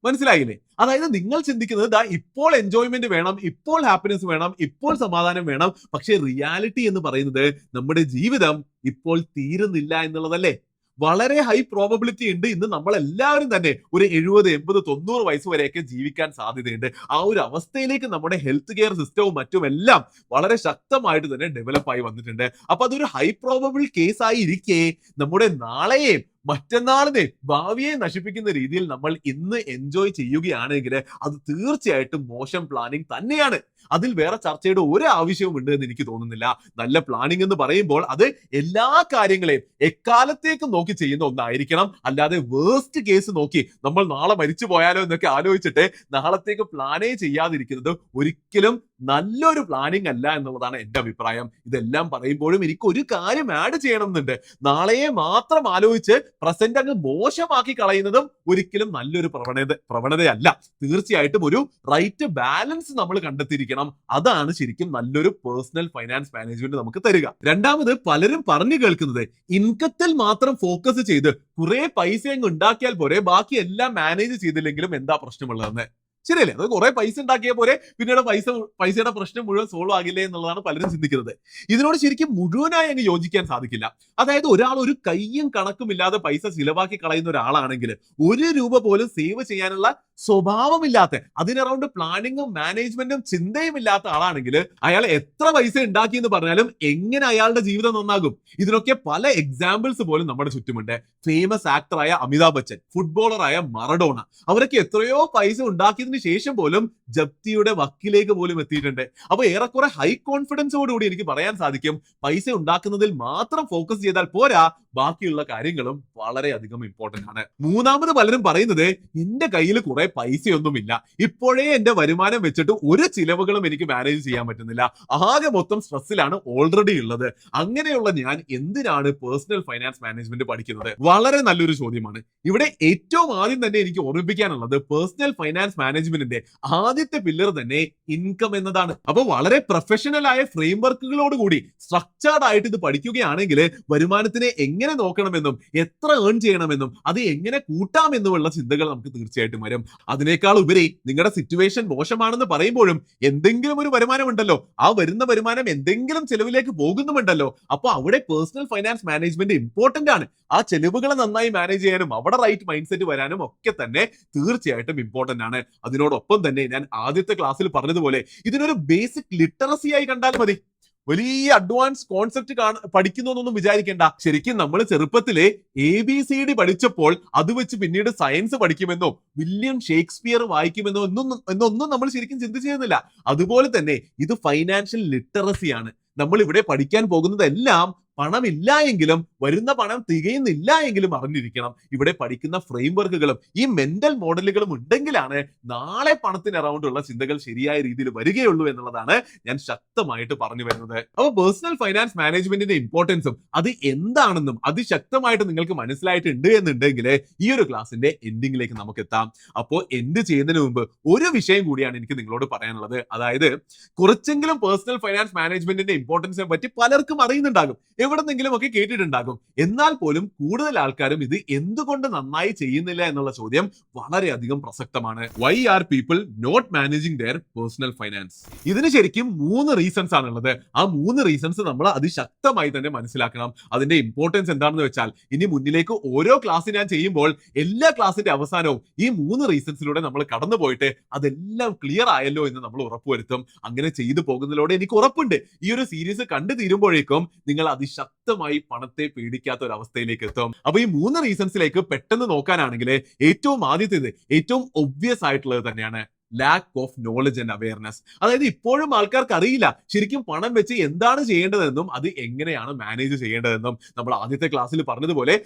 മനസ്സിലായില്ലേ? അതായത് നിങ്ങൾ ചിന്തിക്കുന്നത് ഇപ്പോൾ എൻജോയ്മെന്റ് വേണം, ഇപ്പോൾ ഹാപ്പിനെസ് വേണം, ഇപ്പോൾ സമാധാനം വേണം, പക്ഷെ റിയാലിറ്റി എന്ന് പറയുന്നത് നമ്മുടെ ജീവിതം ഇപ്പോൾ തീരുന്നില്ല എന്നുള്ളതല്ലേ. വളരെ ഹൈ പ്രോബബിലിറ്റി ഉണ്ട് ഇന്ന് നമ്മൾ എല്ലാവരും തന്നെ ഒരു 70, 80, 90 വയസ്സ് വരെയൊക്കെ ജീവിക്കാൻ സാധ്യതയുണ്ട്. ആ ഒരു അവസ്ഥയിലേക്ക് നമ്മുടെ ഹെൽത്ത് കെയർ സിസ്റ്റവും മറ്റുമെല്ലാം വളരെ ശക്തമായിട്ട് തന്നെ ഡെവലപ്പ് ആയി വന്നിട്ടുണ്ട്. അപ്പൊ അതൊരു ഹൈ പ്രോബബിൾ കേസ് ആയി ഇരിക്കെ നമ്മുടെ നാളെയും മറ്റന്നാളിനെ ഭാവിയെ നശിപ്പിക്കുന്ന രീതിയിൽ നമ്മൾ ഇന്ന് എൻജോയ് ചെയ്യുകയാണെങ്കിൽ അത് തീർച്ചയായിട്ടും മോശം പ്ലാനിങ് തന്നെയാണ്. അതിൽ വേറെ ചർച്ചയുടെ ഒരു ആവശ്യവും ഉണ്ട് എന്ന് എനിക്ക് തോന്നുന്നില്ല. നല്ല പ്ലാനിങ് എന്ന് പറയുമ്പോൾ അത് എല്ലാ കാര്യങ്ങളെയും എക്കാലത്തേക്കും നോക്കി ചെയ്യുന്ന ഒന്നായിരിക്കണം. അല്ലാതെ വേസ്റ്റ് കേസ് നോക്കി നമ്മൾ നാളെ മരിച്ചു പോയാലോ എന്നൊക്കെ ആലോചിച്ചിട്ട് നാളത്തേക്ക് പ്ലാനേ ചെയ്യാതിരിക്കുന്നത് ഒരിക്കലും നല്ലൊരു പ്ലാനിങ് അല്ല എന്നുള്ളതാണ് എന്റെ അഭിപ്രായം. ഇതെല്ലാം പറയുമ്പോഴും എനിക്ക് ഒരു കാര്യം ആഡ് ചെയ്യണം എന്നുണ്ട്. നാളെയെ മാത്രം ആലോചിച്ച് പ്രസന്റ് അങ്ങ് മോശമാക്കി കളയുന്നതും ഒരിക്കലും നല്ലൊരു പ്രവണതയല്ല. തീർച്ചയായിട്ടും ഒരു റൈറ്റ് ബാലൻസ് നമ്മൾ കണ്ടെത്തിയിരിക്കണം. അതാണ് ശരിക്കും നല്ലൊരു പേഴ്സണൽ ഫൈനാൻസ് മാനേജ്മെന്റ് നമുക്ക് തരിക. രണ്ടാമത്, പലരും പറഞ്ഞു കേൾക്കുന്നത് ഇൻകത്തിൽ മാത്രം ഫോക്കസ് ചെയ്ത് കുറെ പൈസ അങ്ങ് ഉണ്ടാക്കിയാൽ പോരെ, ബാക്കി എല്ലാം മാനേജ് ചെയ്തില്ലെങ്കിലും എന്താ പ്രശ്നമുള്ളതെന്ന്. ശരിയല്ലേ? അത് കുറെ പൈസ ഉണ്ടാക്കിയാൽ പോരെ, പിന്നീട് പൈസയുടെ പ്രശ്നം മുഴുവൻ സോൾവ് ആകില്ലേ എന്നുള്ളതാണ് പലരും ചിന്തിക്കുന്നത്. ഇതിനോട് ശരിക്കും മുഴുവനായി അങ്ങ് യോജിക്കാൻ സാധിക്കില്ല. അതായത് ഒരാൾ ഒരു കയ്യും കണക്കുമില്ലാതെ പൈസ ചിലവാക്കി കളയുന്ന ഒരാളാണെങ്കിൽ, ഒരു രൂപ പോലും സേവ് ചെയ്യാനുള്ള സ്വഭാവമില്ലാത്ത, അതിനറൗണ്ട് പ്ലാനിങ്ങും മാനേജ്മെന്റും ചിന്തയും ഇല്ലാത്ത ആളാണെങ്കിൽ അയാൾ എത്ര പൈസ ഉണ്ടാക്കി എന്ന് പറഞ്ഞാലും എങ്ങനെ അയാളുടെ ജീവിതം നന്നാകും? ഇതിനൊക്കെ പല എക്സാമ്പിൾസ് പോലും നമ്മുടെ ചുറ്റുമുണ്ട്. ഫേമസ് ആക്ടറായ അമിതാഭ് ബച്ചൻ, ഫുട്ബോളറായ മറഡോണ, അവരൊക്കെ എത്രയോ പൈസ ഉണ്ടാക്കിയതിന് ശേഷം പോലും ജപ്തിയുടെ വക്കിലേക്ക് പോലും എത്തിയിട്ടുണ്ട്. അപ്പൊ ഏറെക്കുറെ ഹൈ കോൺഫിഡൻസോടുകൂടി എനിക്ക് പറയാൻ സാധിക്കും, പൈസ ഉണ്ടാക്കുന്നതിൽ മാത്രം ഫോക്കസ് ചെയ്താൽ പോരാ, ബാക്കിയുള്ള കാര്യങ്ങളും വളരെയധികം ഇമ്പോർട്ടന്റ് ആണ്. മൂന്നാമത്, പലരും പറയുന്നത് എന്റെ കയ്യിൽ കുറെ പൈസയൊന്നുമില്ല, ഇപ്പോഴേ എന്റെ വരുമാനം വെച്ചിട്ട് ഒരു ചിലവുകളും എനിക്ക് മാനേജ് ചെയ്യാൻ പറ്റുന്നില്ല, ആകെ മൊത്തം സ്ട്രെസ്സിലാണ് ഓൾറെഡി ഉള്ളത്. അങ്ങനെയുള്ള ഞാൻ എന്തിനാണ് പേഴ്സണൽ ഫൈനാൻസ് മാനേജ്മെന്റ് പഠിക്കുന്നത്? വളരെ നല്ലൊരു ചോദ്യമാണ്. ഇവിടെ ഏറ്റവും ആദ്യം തന്നെ എനിക്ക് ഓർമ്മിപ്പിക്കാനുള്ളത്, പേഴ്സണൽ ഫൈനാൻസ് മാനേജ്മെന്റിന്റെ ആദ്യത്തെ പില്ലർ തന്നെ ഇൻകം എന്നതാണ്. അപ്പൊ വളരെ പ്രൊഫഷണൽ ആയ ഫ്രെയിം വർക്കുകളോട് കൂടി സ്ട്രക്ചേർഡ് ആയിട്ട് ഇത് പഠിക്കുകയാണെങ്കിൽ വരുമാനത്തിനെ എങ്ങനെ നോക്കണമെന്നും എത്ര ഏൺ ചെയ്യണമെന്നും അത് എങ്ങനെ കൂട്ടാമെന്നുമുള്ള ചിന്തകൾ നമുക്ക് തീർച്ചയായിട്ടും വരും. അതിനേക്കാൾ ഉപരി നിങ്ങളുടെ സിറ്റുവേഷൻ മോശമാണെന്ന് പറയുമ്പോഴും എന്തെങ്കിലും ഒരു വരുമാനം ഉണ്ടല്ലോ, ആ വരുന്ന വരുമാനം എന്തെങ്കിലും ചെലവിലേക്ക് പോകുന്നുമുണ്ടല്ലോ. അപ്പൊ അവിടെ പേഴ്സണൽ ഫൈനാൻസ് മാനേജ്മെന്റ് ഇമ്പോർട്ടന്റ് ആണ്. ആ ചെലവുകളെ നന്നായി മാനേജ് ചെയ്യാനും അവിടെ റൈറ്റ് മൈൻഡ് സെറ്റ് വരാനും ഒക്കെ തന്നെ തീർച്ചയായിട്ടും ഇമ്പോർട്ടന്റ് ആണ്. അതിനോടൊപ്പം തന്നെ ഞാൻ ആദ്യത്തെ ക്ലാസ്സിൽ പറഞ്ഞതുപോലെ ഇതിനൊരു ബേസിക് ലിറ്ററസി ആയി കണ്ടാൽ മതി. വലിയ അഡ്വാൻസ് കോൺസെപ്റ്റ് പഠിക്കുന്നൊന്നും വിചാരിക്കേണ്ട. ശരിക്കും നമ്മൾ ചെറുപ്പത്തിലെ ABCD പഠിച്ചപ്പോൾ അത് വെച്ച് പിന്നീട് സയൻസ് പഠിക്കുമെന്നോ വില്യം ഷേക്സ്പിയർ വായിക്കുമെന്നോ എന്നൊന്നും നമ്മൾ ശരിക്കും ചിന്തിച്ചിരുന്നില്ല. അതുപോലെ തന്നെ ഇത് ഫൈനാൻഷ്യൽ ലിറ്ററസിയാണ്. നമ്മൾ ഇവിടെ പഠിക്കാൻ പോകുന്നതെല്ലാം പണമില്ല എങ്കിലും വരുന്ന പണം തികയുന്നില്ല എങ്കിലും അറിഞ്ഞിരിക്കണം. ഇവിടെ പഠിക്കുന്ന ഫ്രെയിം വർക്കുകളും ഈ മെന്റൽ മോഡലുകളും ഉണ്ടെങ്കിലാണ് നാളെ പണത്തിന് അറൗണ്ട് ഉള്ള ചിന്തകൾ ശരിയായ രീതിയിൽ വരികയുള്ളൂ എന്നുള്ളതാണ് ഞാൻ ശക്തമായിട്ട് പറഞ്ഞു വരുന്നത്. അപ്പൊ പേഴ്സണൽ ഫൈനാൻസ് മാനേജ്മെന്റിന്റെ ഇമ്പോർട്ടൻസും അത് എന്താണെന്നും അതിശക്തമായിട്ട് നിങ്ങൾക്ക് മനസ്സിലായിട്ടുണ്ട് എന്നുണ്ടെങ്കിൽ ഈ ഒരു ക്ലാസിന്റെ എൻഡിങ്ങിലേക്ക് നമുക്ക് എത്താം. അപ്പോൾ എൻഡ് ചെയ്യുന്നതിന് മുമ്പ് ഒരു വിഷയം കൂടിയാണ് എനിക്ക് നിങ്ങളോട് പറയാനുള്ളത്. അതായത് കുറച്ചെങ്കിലും പേഴ്സണൽ ഫൈനാൻസ് മാനേജ്മെന്റിന്റെ ഇമ്പോർട്ടൻസിനെ പറ്റി പലർക്കും അറിയുന്നുണ്ടാകും, എവിടെന്നെങ്കിലും ഒക്കെ കേട്ടിട്ടുണ്ടാകും. ഉണ്ടാകും. എന്നാൽ പോലും കൂടുതൽ ആൾക്കാരും ഇത് എന്തുകൊണ്ട് നന്നായി ചെയ്യുന്നില്ല എന്നുള്ള ചോദ്യം വളരെയധികം പ്രസക്തമാണ്. Why are people not managing their personal finance? ഇതിന് ശരിക്കും 3 റീസൺസ് ആണുള്ളത്. ആ 3 റീസൺസ് നമ്മൾ അതിശക്തമായി തന്നെ മനസ്സിലാക്കണം. അതിന്റെ ഇമ്പോർട്ടൻസ് എന്താണെന്ന് വെച്ചാൽ ഇനി മുന്നിലേക്ക് ഓരോ ക്ലാസ് ഞാൻ ചെയ്യുമ്പോൾ എല്ലാ ക്ലാസിന്റെ അവസാനവും ഈ 3 റീസൺസിലൂടെ നമ്മൾ കടന്നു പോയിട്ട് അതെല്ലാം ക്ലിയർ ആയല്ലോ എന്ന് നമ്മൾ ഉറപ്പുവരുത്തും. അങ്ങനെ ചെയ്തു പോകുന്നതിലൂടെ എനിക്ക് ഉറപ്പുണ്ട് ഈ ഒരു സീരീസ് കണ്ടു തീരുമ്പോഴേക്കും നിങ്ങൾ അതിശക്തമായി പണത്തെ പേടിക്കാത്ത ഒരു അവസ്ഥയിലേക്ക് എത്തും. അപ്പൊ ഈ 3 റീസൺസിലേക്ക് പെട്ടെന്ന് നോക്കാനാണെങ്കിൽ ഏറ്റവും ആദ്യത്തേത് ഏറ്റവും ഒബ്വിയസ് ആയിട്ടുള്ളത് തന്നെയാണ് lack of knowledge and awareness. അതായത് ഇപ്പോഴും ആൾക്കാർക്ക് അറിയില്ല ശരിക്കും പണം വെച്ച് എന്താണ് ചെയ്യേണ്ടതെന്നും അത് എങ്ങനെയാണ് മാനേജ് ചെയ്യേണ്ടതെന്നും. നമ്മൾ ആദ്യത്തെ ക്ലാസ്സിൽ പറഞ്ഞതുപോലെ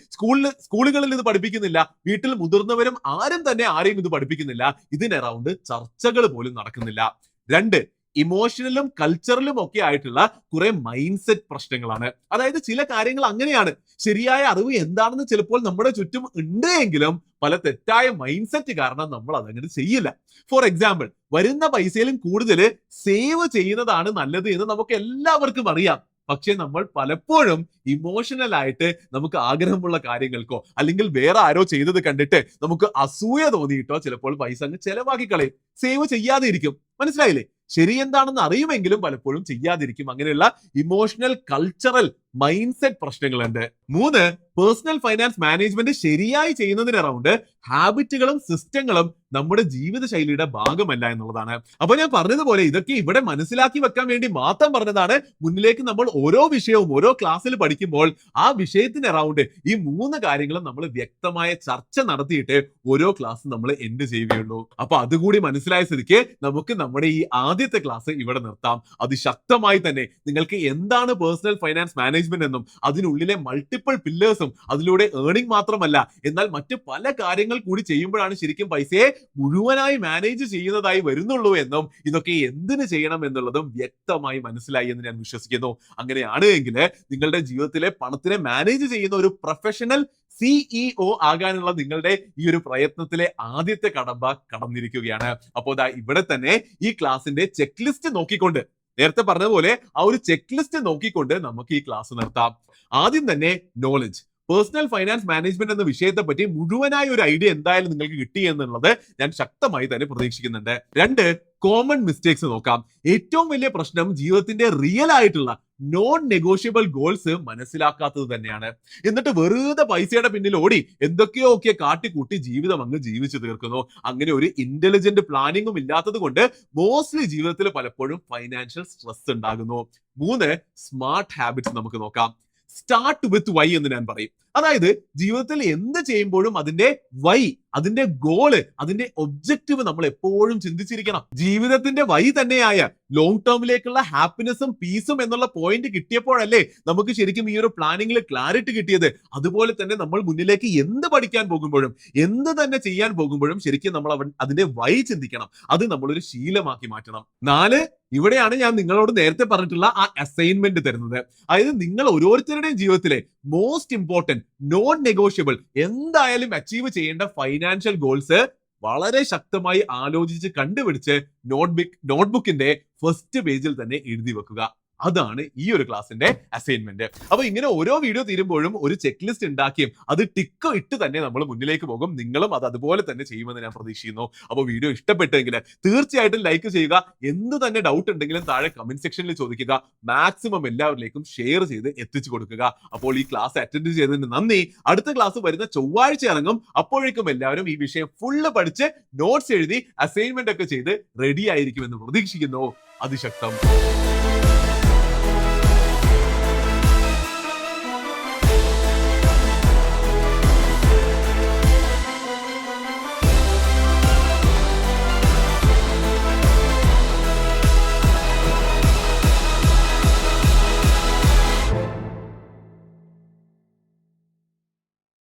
സ്കൂളുകളിൽ ഇത് പഠിപ്പിക്കുന്നില്ല, വീട്ടിൽ മുതിർന്നവരും ആരും തന്നെ ആരെയും ഇത് പഠിപ്പിക്കുന്നില്ല. ഇതിന് അറൗണ്ട് ചർച്ചകൾ പോലും നടക്കുന്നില്ല. 2, ഇമോഷണലും കൾച്ചറലും ഒക്കെ ആയിട്ടുള്ള കുറെ മൈൻഡ് സെറ്റ് പ്രശ്നങ്ങളാണ്. അതായത് ചില കാര്യങ്ങൾ അങ്ങനെയാണ്, ശരിയായ അറിവ് എന്താണെന്ന് ചിലപ്പോൾ നമ്മുടെ ചുറ്റും ഉണ്ട് എങ്കിലും പല തെറ്റായ മൈൻഡ് സെറ്റ് കാരണം നമ്മൾ അതങ്ങനെ ചെയ്യില്ല. ഫോർ എക്സാമ്പിൾ, വരുന്ന പൈസയിലും കൂടുതൽ സേവ് ചെയ്യുന്നതാണ് നല്ലത് എന്ന് നമുക്ക് എല്ലാവർക്കും അറിയാം. പക്ഷെ നമ്മൾ പലപ്പോഴും ഇമോഷണൽ ആയിട്ട് നമുക്ക് ആഗ്രഹമുള്ള കാര്യങ്ങൾക്കോ അല്ലെങ്കിൽ വേറെ ആരോ ചെയ്തത് കണ്ടിട്ട് നമുക്ക് അസൂയ തോന്നിയിട്ടോ ചിലപ്പോൾ പൈസ അങ്ങ് ചെലവാക്കി കളയും, സേവ് ചെയ്യാതെ ഇരിക്കും. മനസ്സിലായില്ലേ? ശരി എന്താണെന്ന് അറിയുമെങ്കിലും പലപ്പോഴും ചെയ്യാതിരിക്കും. അങ്ങനെയുള്ള ഇമോഷണൽ കൾച്ചറൽ മൈൻഡ് സെറ്റ് പ്രശ്നങ്ങളുണ്ട്. 3, പേഴ്സണൽ ഫൈനാൻസ് മാനേജ്മെന്റ് ശരിയായി ചെയ്യുന്നതിന് അറൗണ്ട് ഹാബിറ്റുകളും സിസ്റ്റങ്ങളും നമ്മുടെ ജീവിതശൈലിയുടെ ഭാഗമല്ല എന്നുള്ളതാണ്. അപ്പൊ ഞാൻ പറഞ്ഞതുപോലെ ഇതൊക്കെ ഇവിടെ മനസ്സിലാക്കി വെക്കാൻ വേണ്ടി മാത്രം പറഞ്ഞതാണ്. മുന്നിലേക്ക് നമ്മൾ ഓരോ വിഷയവും ഓരോ ക്ലാസ്സിൽ പഠിക്കുമ്പോൾ ആ വിഷയത്തിന് അറൗണ്ട് ഈ 3 കാര്യങ്ങളും നമ്മൾ വ്യക്തമായ ചർച്ച നടത്തിയിട്ട് ഓരോ ക്ലാസ് നമ്മൾ എൻഡ് ചെയ്യുകയുള്ളൂ. അപ്പൊ അതുകൂടി മനസ്സിലായ സ്ഥിതിക്ക് നമുക്ക് നമ്മുടെ ഈ ആദ്യത്തെ ക്ലാസ് ഇവിടെ നിർത്താം. അതിശക്തമായി തന്നെ നിങ്ങൾക്ക് എന്താണ് പേഴ്സണൽ ഫൈനാൻസ് മാനേജ്മെന്റ് എന്നും അതിനുള്ളിലെ മൾട്ടിപ്പിൾ പില്ലേഴ്സും അതിലൂടെ ഏർണിംഗ് മാത്രമല്ല എന്നാൽ മറ്റ് പല കാര്യങ്ങൾ കൂടി ചെയ്യുമ്പോഴാണ് ശരിക്കും പൈസയെ മുഴുവനായി മാനേജ് ചെയ്യുന്നതായി വരുന്നുള്ളൂ എന്നും ഇതൊക്കെ എന്തിനു ചെയ്യണം എന്നുള്ളതും വ്യക്തമായി മനസ്സിലായി എന്ന് ഞാൻ വിശ്വസിക്കുന്നു. അങ്ങനെയാണ് എങ്കിൽ നിങ്ങളുടെ ജീവിതത്തിലെ പണത്തിനെ മാനേജ് ചെയ്യുന്ന ഒരു പ്രൊഫഷണൽ CEO ആകാനുള്ള നിങ്ങളുടെ ഈ ഒരു പ്രയത്നത്തിലെ ആദ്യത്തെ കടമ്പ കടന്നിരിക്കുകയാണ്. അപ്പോൾ ദാ ഇവിടെ തന്നെ ഈ ക്ലാസിന്റെ ചെക്ക് ലിസ്റ്റ് നോക്കിക്കൊണ്ട്, നേരത്തെ പറഞ്ഞതുപോലെ ആ ഒരു ചെക്ക് ലിസ്റ്റ് നോക്കിക്കൊണ്ട് നമുക്ക് ഈ ക്ലാസ് നിർത്താം. ആദ്യം തന്നെ നോളജ്, പേഴ്സണൽ ഫൈനാൻസ് മാനേജ്മെന്റ് എന്ന വിഷയത്തെ പറ്റി മുഴുവനായ ഒരു ഐഡിയ എന്തായാലും നിങ്ങൾക്ക് കിട്ടി എന്നുള്ളത് ഞാൻ ശക്തമായി തന്നെ പ്രതീക്ഷിക്കുന്നുണ്ട്. 2, കോമൺ മിസ്റ്റേക്സ് നോക്കാം. ഏറ്റവും വലിയ പ്രശ്നം ജീവിതത്തിന്റെ റിയൽ ആയിട്ടുള്ള നോൺ നെഗോഷ്യബിൾ ഗോൾസ് മനസ്സിലാക്കാത്തത് തന്നെയാണ്. എന്നിട്ട് വെറുതെ പൈസയുടെ പിന്നിൽ ഓടി എന്തൊക്കെയോ ഒക്കെ കാട്ടിക്കൂട്ടി ജീവിതം അങ്ങ് ജീവിച്ചു തീർക്കുന്നു. അങ്ങനെ ഒരു ഇന്റലിജന്റ് പ്ലാനിങ്ങും ഇല്ലാത്തത് കൊണ്ട് മോസ്റ്റ്ലി ജീവിതത്തിൽ പലപ്പോഴും ഫൈനാൻഷ്യൽ സ്ട്രെസ് ഉണ്ടാകുന്നു. 3, സ്മാർട്ട് ഹാബിറ്റ്സ് നമുക്ക് നോക്കാം. സ്റ്റാർട്ട് വിത്ത് വൈ എന്ന് ഞാൻ പറയും. അതായത് ജീവിതത്തിൽ എന്ത് ചെയ്യുമ്പോഴും അതിന്റെ വൈ, അതിന്റെ ഗോള്, അതിന്റെ ഒബ്ജക്റ്റീവ് നമ്മൾ എപ്പോഴും ചിന്തിച്ചിരിക്കണം. ജീവിതത്തിന്റെ വൈ തന്നെയായ ലോങ് ടേമിലേക്കുള്ള ഹാപ്പിനെസ്സും പീസും എന്നുള്ള പോയിന്റ് കിട്ടിയപ്പോഴല്ലേ നമുക്ക് ശരിക്കും ഈ ഒരു പ്ലാനിങ്ങിൽ ക്ലാരിറ്റി കിട്ടിയത്. അതുപോലെ തന്നെ നമ്മൾ മുന്നിലേക്ക് എന്ത് പഠിക്കാൻ പോകുമ്പോഴും എന്ത് തന്നെ ചെയ്യാൻ പോകുമ്പോഴും ശരിക്കും നമ്മൾ അതിന്റെ വൈ ചിന്തിക്കണം. അത് നമ്മളൊരു ശീലമാക്കി മാറ്റണം. 4, ഇവിടെയാണ് ഞാൻ നിങ്ങളോട് നേരത്തെ പറഞ്ഞിട്ടുള്ള ആ അസൈൻമെന്റ് തരുന്നത്. അതായത് നിങ്ങൾ ഓരോരുത്തരുടെയും ജീവിതത്തിലെ മോസ്റ്റ് ഇമ്പോർട്ടന്റ് നോൺ നെഗോഷ്യബിൾ എന്തായാലും അച്ചീവ് ചെയ്യേണ്ട ഫൈനാൻഷ്യൽ ഗോൾസ് വളരെ ശക്തമായി ആലോചിച്ച് കണ്ടുപിടിച്ച് നോട്ട്ബുക്കിന്റെ ഫസ്റ്റ് പേജിൽ തന്നെ എഴുതി വെക്കുക. അതാണ് ഈ ഒരു ക്ലാസിന്റെ അസൈൻമെന്റ്. അപ്പൊ ഇങ്ങനെ ഓരോ വീഡിയോ തീരുമ്പോഴും ഒരു ചെക്ക് ലിസ്റ്റ് ഉണ്ടാക്കിയും അത് ടിക്ക് ഇട്ട് തന്നെ നമ്മൾ മുന്നിലേക്ക് പോകും. നിങ്ങളും അത് അതുപോലെ തന്നെ ചെയ്യുമെന്ന് ഞാൻ പ്രതീക്ഷിക്കുന്നു. അപ്പോൾ വീഡിയോ ഇഷ്ടപ്പെട്ടെങ്കിൽ തീർച്ചയായിട്ടും ലൈക്ക് ചെയ്യുക. എന്ത് തന്നെ ഡൗട്ട് ഉണ്ടെങ്കിലും താഴെ കമന്റ് സെക്ഷനിൽ ചോദിക്കുക. മാക്സിമം എല്ലാവരിലേക്കും ഷെയർ ചെയ്ത് എത്തിച്ചു കൊടുക്കുക. അപ്പോൾ ഈ ക്ലാസ് അറ്റൻഡ് ചെയ്തതിന് നന്ദി. അടുത്ത ക്ലാസ് വരുന്ന ചൊവ്വാഴ്ച ഇറങ്ങും. അപ്പോഴേക്കും എല്ലാവരും ഈ വിഷയം ഫുള്ള് പഠിച്ച് നോട്ട്സ് എഴുതി അസൈൻമെന്റ് ഒക്കെ ചെയ്ത് റെഡി ആയിരിക്കുമെന്ന് പ്രതീക്ഷിക്കുന്നു. അതിശക്തം.